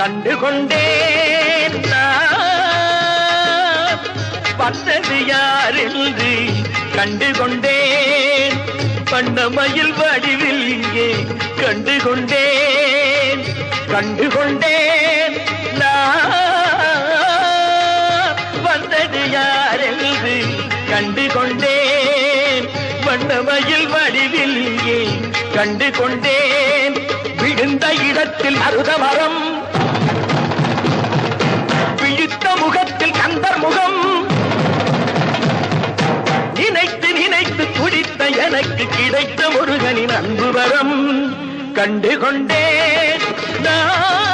கண்டுகொண்டேன் நான் வந்தது யார் என்று கண்டுகொண்டேன் வண்ணமயில் வடிவில் இங்கே கண்டுகொண்டேன் கண்டுகொண்டேன் நான் வந்தது யார் என்று கண்டுகொண்டேன் வண்ணமயில் வடிவில் இங்கே கண்டுகொண்டேன் விழுந்த இடத்தில் அருதமரம் விழித்த முகத்தில் கந்தர் முகம் நினைத்து துடித்த எனக்கு கிடைத்த முருகனின் அன்பு வரம் கண்டுகொண்டேன்